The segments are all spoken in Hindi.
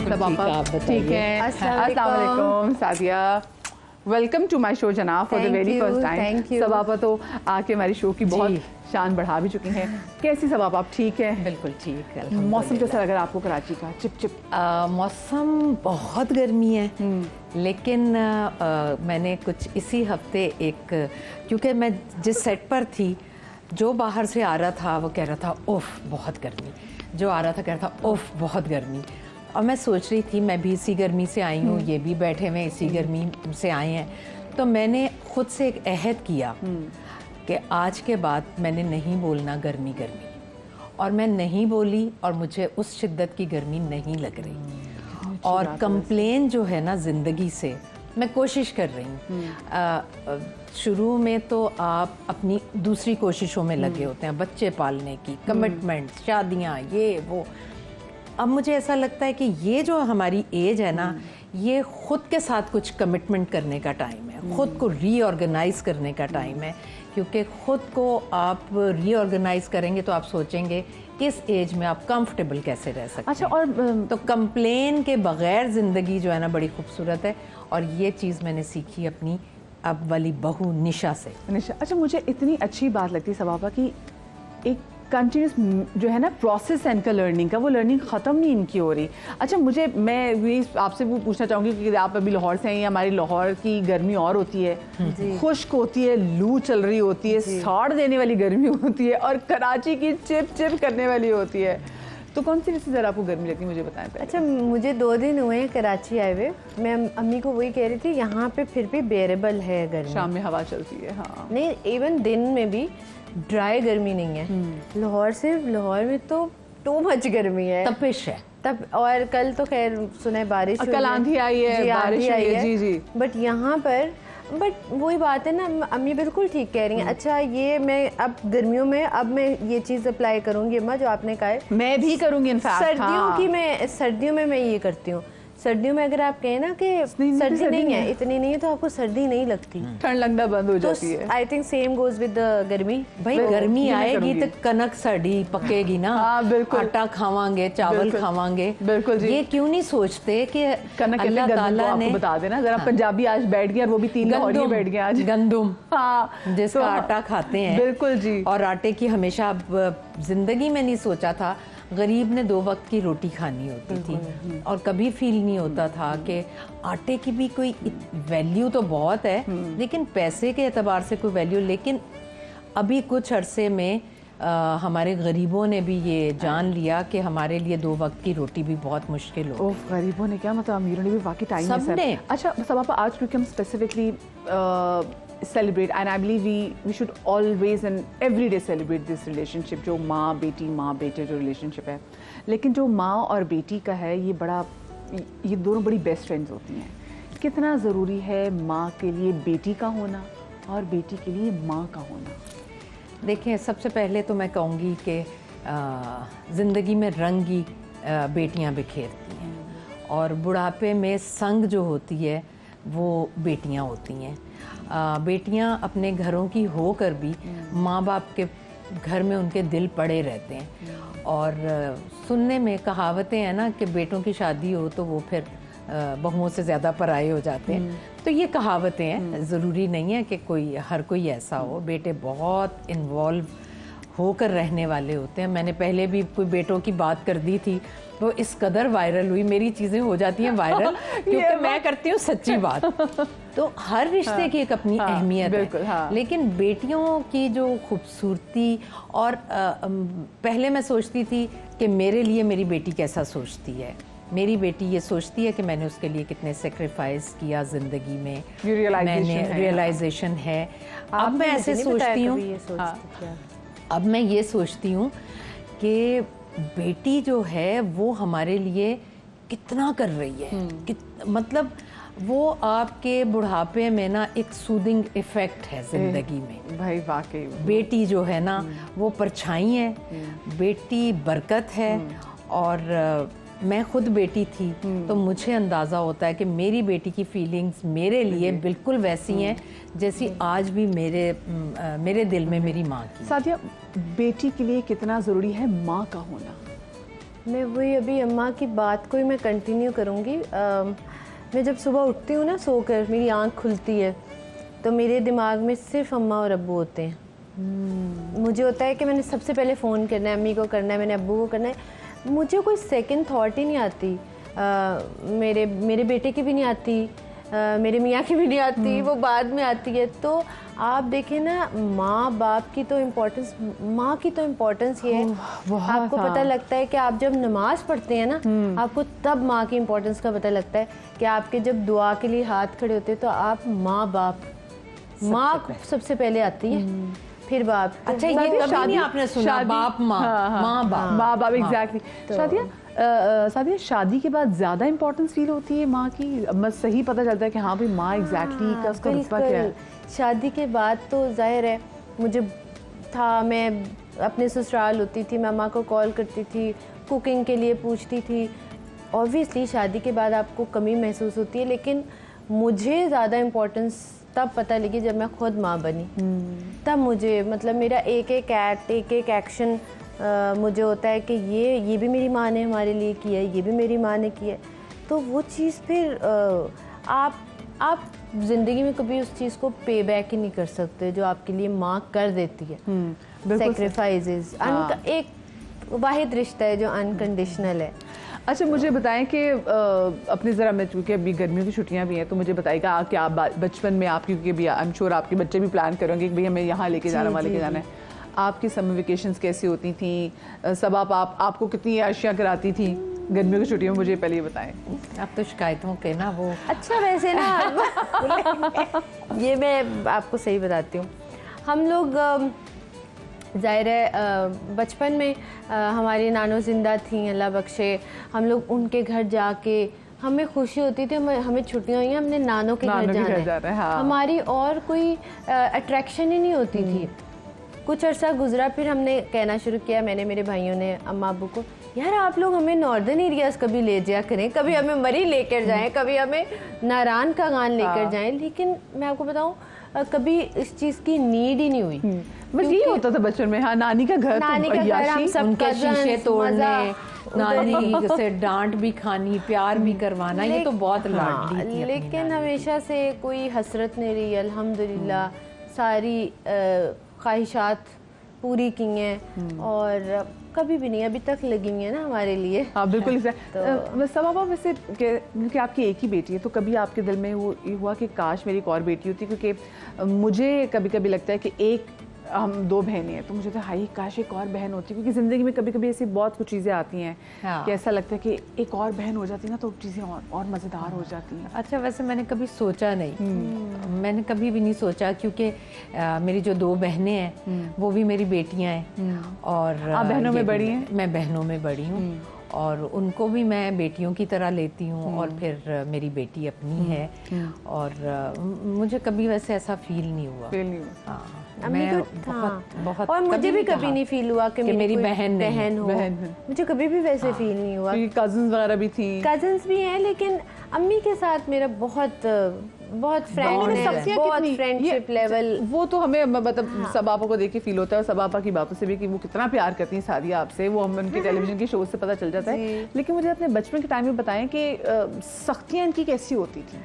सब आप ठीक हैं? अस्सलाम अस्सलाम वालेकुम Sadia, welcome to my show जनाब for the very first time. सब आप तो आके हमारी शो की बहुत शान बढ़ा भी चुकी हैं। कैसी सब आप ठीक हैं? बिल्कुल ठीक है। मौसम कैसा लग रहा है आपको कराची का? चिप चिप मौसम बहुत गर्मी है, लेकिन मैंने कुछ इसी हफ्ते क्योंकि मैं जिस सेट पर थी, जो बाहर से आ रहा था वो कह रहा था उफ बहुत गर्मी, जो आ रहा था कह रहा था उफ बहुत गर्मी। और मैं सोच रही थी मैं भी इसी गर्मी से आई हूँ, ये भी बैठे हुए इसी गर्मी से आए हैं। तो मैंने खुद से एक अहद किया कि आज के बाद मैंने नहीं बोलना गर्मी गर्मी, और मैं नहीं बोली और मुझे उस शिद्दत की गर्मी नहीं लग रही। और कंप्लेन जो है ना ज़िंदगी से, मैं कोशिश कर रही हूँ। शुरू में तो आप अपनी दूसरी कोशिशों में लगे होते हैं, बच्चे पालने की, कमिटमेंट, शादियाँ, ये वो। अब मुझे ऐसा लगता है कि ये जो हमारी एज है ना, ये खुद के साथ कुछ कमिटमेंट करने का टाइम है, खुद को रीऑर्गेनाइज करने का टाइम है। क्योंकि खुद को आप रीऑर्गेनाइज करेंगे तो आप सोचेंगे इस एज में आप कंफर्टेबल कैसे रह सकते हैं। अच्छा, और तो कंप्लेन के बगैर ज़िंदगी जो है ना बड़ी खूबसूरत है, और ये चीज़ मैंने सीखी अपनी अब वाली बहू निशा से। निशा, अच्छा, मुझे इतनी अच्छी बात लगती है सबाबा की एक कंटिन्यूस जो है ना प्रोसेस है इनका लर्निंग का, वो लर्निंग ख़त्म नहीं इनकी हो रही। अच्छा, मैं भी आपसे वो पूछना चाहूँगी कि आप अभी लाहौर से हैं, हमारी लाहौर की गर्मी और होती है, खुश्क होती है, लू चल रही होती है, साड़ देने वाली गर्मी होती है, और कराची की चिप चिप करने वाली होती है। तो कौन सी वजह से ज़रा आपको गर्मी लगती है, मुझे बताएं पहले। अच्छा, मुझे 2 दिन हुए हैं कराची आए हुए। मैं अम्मी को वही कह रही थी, यहाँ पे फिर भी बेरेबल है गर्मी, शाम में हवा चलती है। हाँ, नहीं, इवन दिन में भी ड्राई गर्मी नहीं है। लाहौर में तो टू मच गर्मी है, तपिश है तब। और कल तो खैर सुना है बारिश, कल आंधी आई है, बारिश आई है, जी। बट यहाँ पर वही बात है ना, अम्मी बिल्कुल ठीक कह रही हैं। अच्छा, ये मैं अब गर्मियों में मैं ये चीज़ अप्लाई करूँगी अम्मा, जो आपने कहा है मैं भी करूँगी। इनफैक्ट सर्दियों में मैं ये करती हूँ। सर्दियों में अगर आप कहें ना कि सर्दी नहीं है, इतनी नहीं है, तो आपको सर्दी नहीं लगती, ठंड लगना बंद हो जाती है। I think same goes with गर्मी। भाई गर्मी आएगी तो कनक साड़ी पकेगी ना। हाँ, बिल्कुल। आटा खावांगे, चावल खावांगे, बिल्कुल जी। ये क्यों नहीं सोचते कि अल्लाह ताला ने, बता देना, अगर आप पंजाबी आज बैठ गए और वो भी 3 लाहौरी बैठ गए आज, गंदुम, हाँ, जिसका आटा खाते हैं। बिल्कुल जी। और आटे की हमेशा जिंदगी में नहीं सोचा था, गरीब ने 2 वक्त की रोटी खानी होती थी, और कभी फील नहीं होता था कि आटे की भी कोई वैल्यू तो बहुत है, लेकिन पैसे के एतबार से कोई वैल्यू। लेकिन अभी कुछ अरसे में हमारे गरीबों ने भी ये जान लिया कि हमारे लिए 2 वक्त की रोटी भी बहुत मुश्किल हो। गरीबों ने क्या, मतलब अमीरों ने भी वाकई टाइम सबने। अच्छा सब आज क्योंकि हम specifically celebrate, and I believe we should always and every day celebrate this relationship, जो माँ बेटे जो relationship है। लेकिन जो माँ और बेटी का है, ये दोनों बड़ी बेस्ट फ्रेंड्स होती हैं। कितना ज़रूरी है माँ के लिए बेटी का होना और बेटी के लिए माँ का होना? देखिए, सबसे पहले तो मैं कहूँगी कि ज़िंदगी में रंगी बेटियाँ बिखेरती हैं, और बुढ़ापे में संग जो होती है वो बेटियाँ होती हैं। बेटियाँ अपने घरों की होकर भी माँ बाप के घर में उनके दिल पड़े रहते हैं। और सुनने में कहावतें हैं ना कि बेटों की शादी हो तो वो फिर बहुओं से ज़्यादा पराये हो जाते हैं। तो ये कहावतें हैं, ज़रूरी नहीं है कि हर कोई ऐसा हो। बेटे बहुत इन्वॉल्व होकर रहने वाले होते हैं। मैंने पहले भी कोई बेटों की बात कर दी थी, वो इस कदर वायरल हुई, मेरी चीज़ें हो जाती हैं वायरल क्योंकि मैं करती हूँ सच्ची बात। तो हर रिश्ते की एक अपनी अहमियत है। हाँ। लेकिन बेटियों की जो खूबसूरती, और पहले मैं सोचती थी कि मेरे लिए मेरी बेटी कैसा सोचती है। मेरी बेटी ये सोचती है कि मैंने उसके लिए कितने सेक्रीफाइस किया ज़िंदगी में, मैंने रियलाइजेशन है। अब मैं ऐसे सोचती हूँ, अब मैं ये सोचती हूँ कि बेटी जो है वो हमारे लिए कितना कर रही है। मतलब वो आपके बुढ़ापे में ना एक सूदिंग इफेक्ट है ज़िंदगी में। भाई वाकई बेटी जो है ना वो परछाई है, बेटी बरकत है। और मैं खुद बेटी थी तो मुझे अंदाज़ा होता है कि मेरी बेटी की फीलिंग्स मेरे लिए बिल्कुल वैसी हैं जैसी आज भी मेरे दिल में मेरी माँ की। सादिया, बेटी के लिए कितना ज़रूरी है माँ का होना? मैं वही अभी अम्मा की बात को ही मैं कंटिन्यू करूँगी। मैं जब सुबह उठती हूँ ना सोकर, मेरी आँख खुलती है तो मेरे दिमाग में सिर्फ अम्मा और अब्बू होते हैं। मुझे होता है कि मैंने सबसे पहले फ़ोन करना है, अम्मी को करना है, मैंने अब्बू को करना है। मुझे कोई सेकंड थॉट ही नहीं आती। मेरे बेटे की भी नहीं आती, मेरे मियाँ की भी नहीं आती, वो बाद में आती है। तो आप देखें ना, माँ बाप की तो इम्पोर्टेंस, माँ की तो इम्पोर्टेंस ये है, आपको पता लगता है कि आप जब नमाज पढ़ते हैं ना, आपको तब माँ की इम्पोर्टेंस का पता लगता है कि आपके जब दुआ के लिए हाथ खड़े होते हैं तो आप माँ बाप, माँ सबसे पहले आती है, फिर बाप। अच्छा, ये कभी नहीं आपने सुना बाप माँ, माँ बाप, माँ बाप, एग्जैक्टली। शादिया, शादी के बाद ज्यादा इंपॉर्टेंस फील होती है माँ की? बस सही पता चलता है कि हाँ भाई माँ एग्जैक्टली का उसका रुतबा क्या है? शादी के बाद तो जाहिर है, मुझे था, मैं अपने ससुराल होती थी, मैं माँ को कॉल करती थी, कुकिंग के लिए पूछती थी। ऑब्वियसली शादी के बाद आपको कमी महसूस होती है, लेकिन मुझे ज़्यादा इम्पोर्टेंस तब पता लगी जब मैं खुद माँ बनी। तब मुझे, मतलब मेरा एक एक एक्ट, एक एक एक्शन मुझे होता है कि ये भी मेरी माँ ने हमारे लिए किया है, ये भी मेरी माँ ने किया है। तो वो चीज़ फिर आप ज़िंदगी में कभी उस चीज़ को पे बैक ही नहीं कर सकते जो आपके लिए माँ कर देती है। सेक्रीफाइसेस, एक वाहिद रिश्ता है जो अनकंडीशनल है। अच्छा, मुझे बताएं कि अपनी ज़रा, मैं चूँकि अभी गर्मियों की छुट्टियां भी हैं तो मुझे बताइएगा कि आप बचपन में आपकी, क्योंकि भी आई एम श्योर आपके बच्चे भी प्लान करेंगे कि भैया मैं यहाँ लेके जाना, वहाँ लेके जाना है। आपकी समर वेकेशंस कैसी होती थी? सब आपको कितनी आशियाँ कराती थी गर्मियों की छुट्टियों में? मुझे पहले ये बताएं। अब तो शिकायतों के ना वो। अच्छा, वैसे ना ये मैं आपको सही बताती हूँ। हम लोग ज़ाहिर है बचपन में हमारी नानो ज़िंदा थी, अल्लाह बख्शे। हम लोग उनके घर जाके हमें खुशी होती थी, हमें छुट्टियाँ हुई हैं, हमने नानों के घर जाना है। हाँ। हमारी और कोई अट्रैक्शन ही नहीं होती थी। कुछ अरसा गुजरा, फिर हमने कहना शुरू किया, मैंने, मेरे भाइयों ने अम्मा अब्बू को, यार आप लोग हमें नॉर्दर्न एरियाज कभी ले जाया करें, कभी हमें मरी लेकर जाएं, कभी हमें नारायण का गान लेकर जाएं। लेकिन मैं आपको बताऊं, कभी इस चीज़ की नीड ही नहीं हुई। बस यही होता था बचपन में। हाँ, नानी का घर, हम सब शीशे तोड़ने, नानी से डांट भी खानी, प्यार भी करवाना, ये तो बहुत लाडली थी। लेकिन हमेशा से कोई हसरत नहीं रही, अल्हम्दुलिल्लाह। सारी ख्वाहिशात पूरी की हैं और कभी भी नहीं अभी तक लगी हुई है ना हमारे लिए। हाँ बिल्कुल। तो सबाबा, वैसे क्योंकि आपकी एक ही बेटी है, तो कभी आपके दिल में वो हुआ कि काश मेरी एक और बेटी होती? क्योंकि मुझे कभी कभी लगता है कि हम 2 बहनें हैं, तो मुझे तो हाई काश एक और बहन होती, क्योंकि ज़िंदगी में कभी कभी ऐसी बहुत कुछ चीज़ें आती हैं। हाँ। कि ऐसा लगता है कि एक और बहन हो जाती ना तो चीज़ें और मज़ेदार हो जाती हैं। अच्छा, वैसे मैंने कभी सोचा नहीं, मैंने कभी भी नहीं सोचा, क्योंकि मेरी जो 2 बहनें हैं वो भी मेरी बेटियां हैं। और आप बहनों में बड़ी हैं? मैं बहनों में बड़ी हूँ और उनको भी मैं बेटियों की तरह लेती हूँ, और फिर मेरी बेटी अपनी है। और मुझे कभी वैसे ऐसा फील नहीं हुआ। हाँ, मैं बहुत और मुझे भी कभी नहीं फील हुआ कि मेरी बहन हो। मुझे कभी भी वैसे फील नहीं हुआ। कजन्स वगैरह भी थी? कजन्स भी हैं, लेकिन अम्मी के साथ मेरा बहुत फ्रेंडशिप लेवल। वो तो हमें मतलब सबाबा को देख के फील होता है, और सबाबा की बातों से भी कि वो कितना प्यार करती हैं सादिया आपसे, वो हमें उनके टेलीविजन के शो से पता चल जाता है। लेकिन मुझे अपने बचपन के टाइम में बताएं कि सख्तियाँ इनकी कैसी होती थी?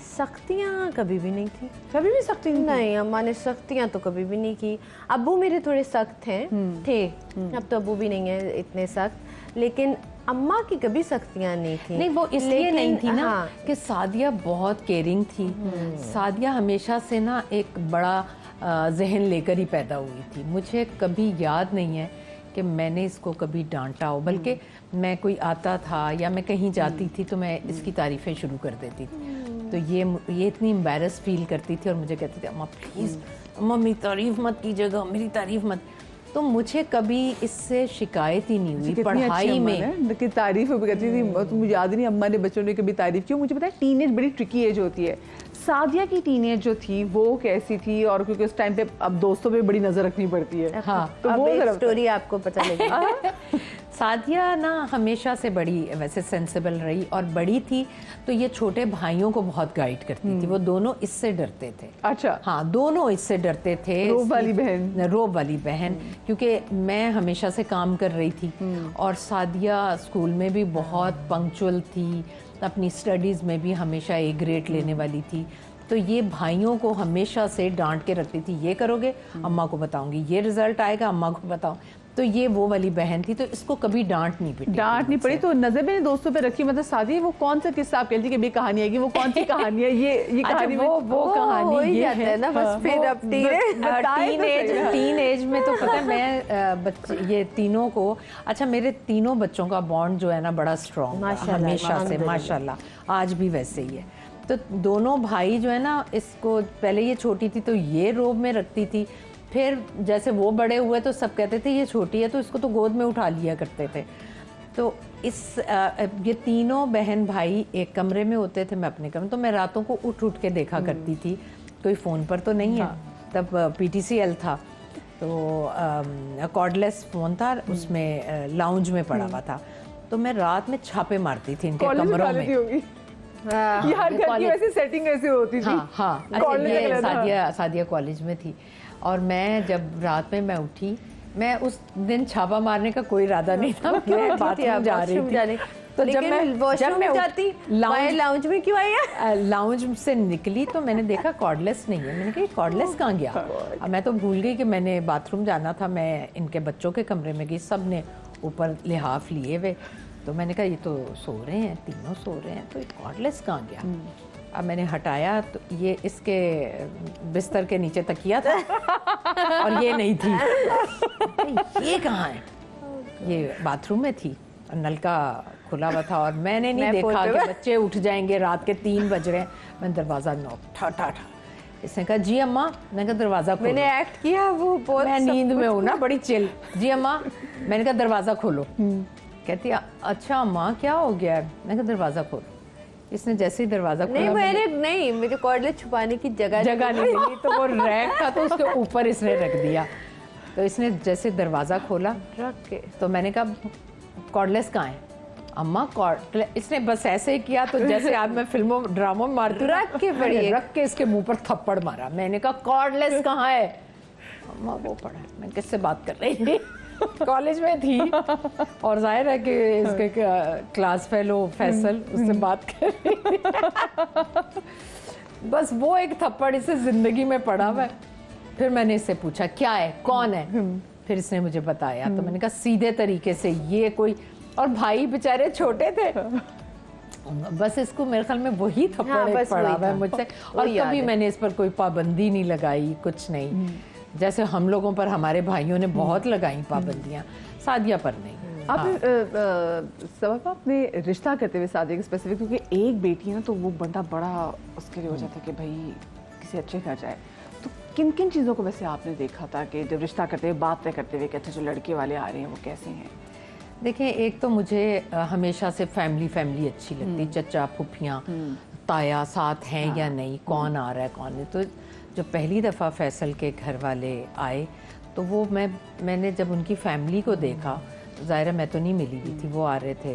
सख्तियाँ कभी भी नहीं थी। कभी भी सख्ती नहीं, अम्मा ने सख्तियाँ तो कभी भी नहीं की। अब्बू मेरे थोड़े सख्त थे, अब तो अब्बू भी नहीं है इतने सख्त, लेकिन अम्मा की कभी सख्तियाँ नहीं थी। नहीं, वो इसलिए नहीं थी ना कि सादिया बहुत केयरिंग थी। सादिया हमेशा से ना एक बड़ा जहन लेकर ही पैदा हुई थी। मुझे कभी याद नहीं है कि मैंने इसको कभी डांटा हो, बल्कि मैं कोई आता था या मैं कहीं जाती थी तो मैं इसकी तारीफ़ें शुरू कर देती थी। तो ये इतनी एम्बैरस फील करती थी और मुझे कहती थी, अम्मा प्लीज़, अम्मा मेरी तारीफ़ मत कीजिएगा, मेरी तारीफ़ मत। तो मुझे कभी इससे शिकायत ही नहीं हुई। पढ़ाई में कि तारीफ करती थी, तो मुझे याद नहीं अम्मा ने बच्चों ने कभी तारीफ की। मुझे पता है टीनेज बड़ी ट्रिकी एज होती है। सादिया की टीनेज जो थी वो कैसी थी? और क्योंकि उस टाइम पे अब दोस्तों पे बड़ी नजर रखनी पड़ती है। हाँ, तो वो स्टोरी आपको पता लगेगी। सादिया ना हमेशा से बड़ी वैसे सेंसिबल रही, और बड़ी थी तो ये छोटे भाइयों को बहुत गाइड करती थी। वो दोनों इससे डरते थे। अच्छा। हाँ, दोनों इससे डरते थे। रोब वाली बहन। रोब वाली बहन, क्योंकि मैं हमेशा से काम कर रही थी और सादिया स्कूल में भी बहुत पंक्चुअल थी, अपनी स्टडीज़ में भी हमेशा ए ग्रेड लेने वाली थी। तो ये भाइयों को हमेशा से डांट के रखती थी, ये करोगे अम्मा को बताऊंगी, ये रिजल्ट आएगा अम्मा को बताऊं। तो ये वो वाली बहन थी, तो इसको कभी डांट नहीं पड़ी। तो नजर मैंने दोस्तों पे रखी, मतलब सादी वो कौन सा किस्सा आप कहती कि ये कहानी आएगी, वो कौन सी कहानी है, ये कहानी वो कहानी ये है ना, बस फिर अब टीन एज में तो पता है मैं ये तीनों को, अच्छा मेरे तीनों बच्चों का बॉन्ड जो है ना बड़ा स्ट्रॉन्ग हमेशा से, माशाल्लाह आज भी वैसे ही है। तो दोनों भाई जो है ना, इसको पहले ये छोटी थी तो ये रोब में रखती थी, फिर जैसे वो बड़े हुए तो सब कहते थे ये छोटी है तो इसको तो गोद में उठा लिया करते थे। तो ये तीनों बहन भाई एक कमरे में होते थे, मैं अपने कमरे, तो मैं रातों को उठ उठ के देखा करती थी। कोई फ़ोन पर तो नहीं है, तब PTCL था, तो कॉर्डलेस फ़ोन था, उसमें लाउंज में पड़ा हुआ था, तो मैं रात में छापे मारती थी इनके कमरों में। ये हर घर की वैसे सेटिंग ऐसे होती थी। हाँ, अच्छा ये सादिया कॉलेज में थी, और मैं जब रात में मैं उठी, मैं उस दिन छापा मारने का कोई इरादा नहीं था, मैं बाथरूम जा रही थी। तो जब मैं जाती लाउंज में क्यों आई है? लाउंज से निकली तो मैंने देखा कॉर्डलेस नहीं है। मैंने कहा कॉर्डलेस कहाँ गया? अब मैं तो भूल गई कि मैंने बाथरूम जाना था। मैं इनके बच्चों के कमरे में गई, सब ने ऊपर लिहाफ लिए हुए, तो मैंने कहा ये तो सो रहे हैं, तीनों सो रहे हैं, तो ये कॉर्डलेस कहाँ गया? अब मैंने हटाया तो ये इसके बिस्तर के नीचे तकिया था और ये नहीं थी। ये कहाँ है? ये बाथरूम में थी और नलका खुला हुआ था, और मैंने नहीं देखा कि बच्चे उठ जाएंगे, रात के 3 बज रहे हैं। मैंने दरवाज़ा नॉक ठा ठा ठा, इसने कहा जी अम्मा। मैंने कहा दरवाज़ा खोलो। मैंने एक्ट किया, वो बहुत मैं नींद में हूँ ना, बड़ी चिल। जी अम्मा। मैंने कहा दरवाज़ा खोलो। कहती अच्छा अम्मा क्या हो गया है? मैंने कहा दरवाज़ा खोलो। इसने जैसे ही दरवाज़ा खोला, नहीं मेरे कॉर्डलेस छुपाने की जगह नहीं मिली, तो वो रैक था तो उसके ऊपर इसने रख दिया। तो इसने जैसे दरवाज़ा खोला रख के, तो मैंने कहा कॉर्डलेस कहाँ है अम्मा? कॉर्डलेस। इसने बस ऐसे ही किया, तो जैसे आज मैं फिल्मों ड्रामों में मारती हूँ, रख के इसके मुंह पर थप्पड़ मारा। मैंने कहा कॉर्डलेस कहाँ है? अम्मा वो पड़ा। मैं किससे बात कर रही थी? कॉलेज में थी, और जाहिर है कि इसके क्लास फेलो फैसल उससे बात कर रही थी। बस वो एक थप्पड़ इसे जिंदगी में पड़ा हुआ है। फिर मैंने इससे पूछा क्या है, कौन है? फिर इसने मुझे बताया, तो मैंने कहा सीधे तरीके से ये कोई, और भाई बेचारे छोटे थे, बस इसको मेरे ख्याल में वही थप्पड़ पड़ा हुआ है मुझसे। और कभी मैंने इस पर कोई पाबंदी नहीं लगाई, कुछ नहीं, जैसे हम लोगों पर हमारे भाइयों ने बहुत लगाई पाबंदियां, सादिया पर नहीं। आप सबब आपने रिश्ता करते हुए सादिया के स्पेसिफिक, क्योंकि एक बेटी है ना, तो वो बंदा बड़ा उसके लिए हो जाता है कि भाई किसी अच्छे घर जाए। तो किन किन चीज़ों को वैसे आपने देखा था कि जब रिश्ता करते हुए, बात तय करते हुए, कि अच्छा जो लड़के वाले आ रहे हैं वो कैसे हैं? देखिए, एक तो मुझे हमेशा से फैमिली अच्छी लगती, चचा फुफियाँ ताया साथ हैं या नहीं, कौन आ रहा है कौन नहीं। तो जब पहली दफ़ा फैसल के घर वाले आए, तो वो मैंने जब उनकी फैमिली को देखा, ज़ाहिर मैं तो नहीं मिली हुई थी, वो आ रहे थे,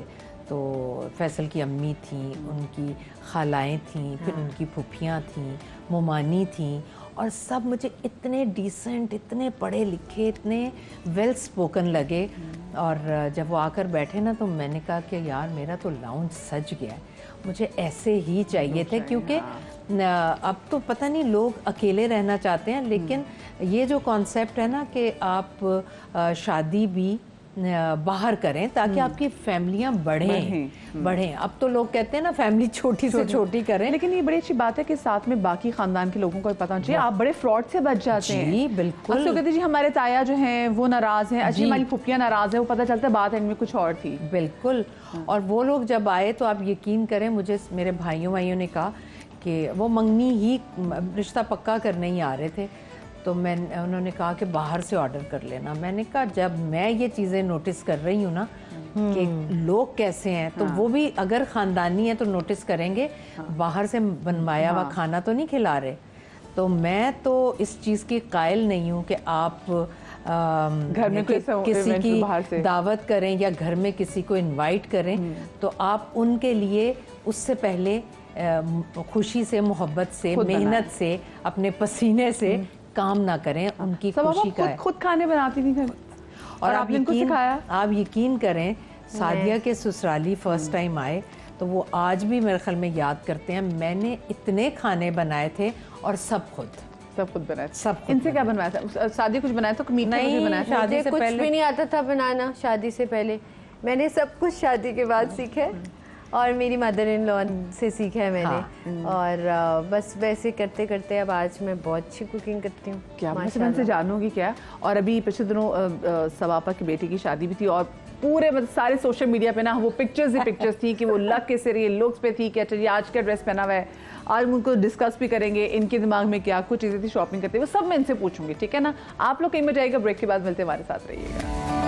तो फैसल की अम्मी थी, उनकी खालाएँ थीं, फिर उनकी फुफियाँ थीं, मुमानी थीं, और सब मुझे इतने डिसेंट, इतने पढ़े लिखे, इतने वेल स्पोकन लगे। और जब वो आकर बैठे ना, तो मैंने कहा कि यार मेरा तो लाउंज सज गया है, मुझे ऐसे ही चाहिए थे, क्योंकि अब तो पता नहीं लोग अकेले रहना चाहते हैं, लेकिन ये जो कॉन्सेप्ट है ना कि आप शादी भी बाहर करें ताकि आपकी फैमिलियां बढ़ें। अब तो लोग कहते हैं ना फैमिली छोटी से छोटी करें, लेकिन ये बड़ी अच्छी बात है कि साथ में बाकी खानदान के लोगों को भी पता चाहिए, आप बड़े फ्रॉड से बच जाते हैं। जी बिल्कुल। तो कहते जी हमारे ताया जो हैं वो नाराज हैं, अजी हमारी फुफियाँ नाराज है, वो पता चलता है बात इनमें कुछ और थी। बिल्कुल। और वो लोग जब आए तो आप यकीन करें, मुझे मेरे भाइयों ने कहा कि वो मंगनी ही रिश्ता पक्का करने ही आ रहे थे, तो उन्होंने कहा कि बाहर से ऑर्डर कर लेना। मैंने कहा जब मैं ये चीज़ें नोटिस कर रही हूँ ना कि लोग कैसे हैं, तो वो भी अगर ख़ानदानी है तो नोटिस करेंगे, बाहर से बनवाया हुआ खाना तो नहीं खिला रहे। तो मैं तो इस चीज़ की कायल नहीं हूँ कि आप घर में कोई किसी event की बाहर से दावत करें या घर में किसी को इनवाइट करें, तो आप उनके लिए उससे पहले खुशी से, मोहब्बत से, खुद मेहनत से, अपने पसीने से काम ना करें, उनकी खुशी का है। खुद खाने बनाती थी घर और आपने इनको सिखाया? आप यकीन करें, सादिया के ससुराली फर्स्ट टाइम आए तो वो आज भी मेरे ख्याल में याद करते हैं, मैंने इतने खाने बनाए थे और सब खुद बनाया। सब खुद इनसे क्या बनवाया था? शादी कुछ बनाया था? मीठा नहीं, कुछ बनाया था? शादी मुझे से कुछ पहले भी नहीं आता था बनाना। शादी से पहले मैंने सब कुछ शादी के बाद सीखा है और मेरी मदर इन लॉ से सीखा है मैंने। और बस वैसे करते करते अब आज मैं बहुत अच्छी कुकिंग करती हूँ। क्या मैं उनसे जानूंगी क्या। और अभी पिछले दिनों सवापा की बेटी की शादी भी थी और पूरे मतलब सारे सोशल मीडिया पे ना वो पिक्चर्स ही पिक्चर्स थी कि वो लग के सिर, ये लुक्स पे थी कि अच्छा ये आज का ड्रेस पहना हुआ है। आज हम उनको डिस्कस भी करेंगे, इनके दिमाग में क्या कुछ चीज़ें थी शॉपिंग करते हुए, सब मैं इनसे पूछूंगी, ठीक है ना। आप लोग कहीं में जाएगा, ब्रेक के बाद मिलते, हमारे साथ रहिएगा।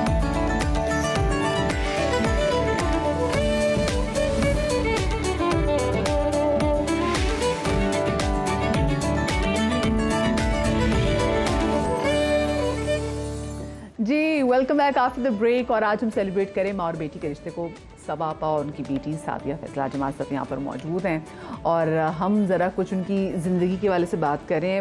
जी welcome back after the break. और आज हम सेलिब्रेट करें माँ और बेटी के रिश्ते को। सबापा और उनकी बेटी सादिया फैसला आज हमारे साथ यहाँ पर मौजूद हैं और हम ज़रा कुछ उनकी ज़िंदगी के वाले से बात करें।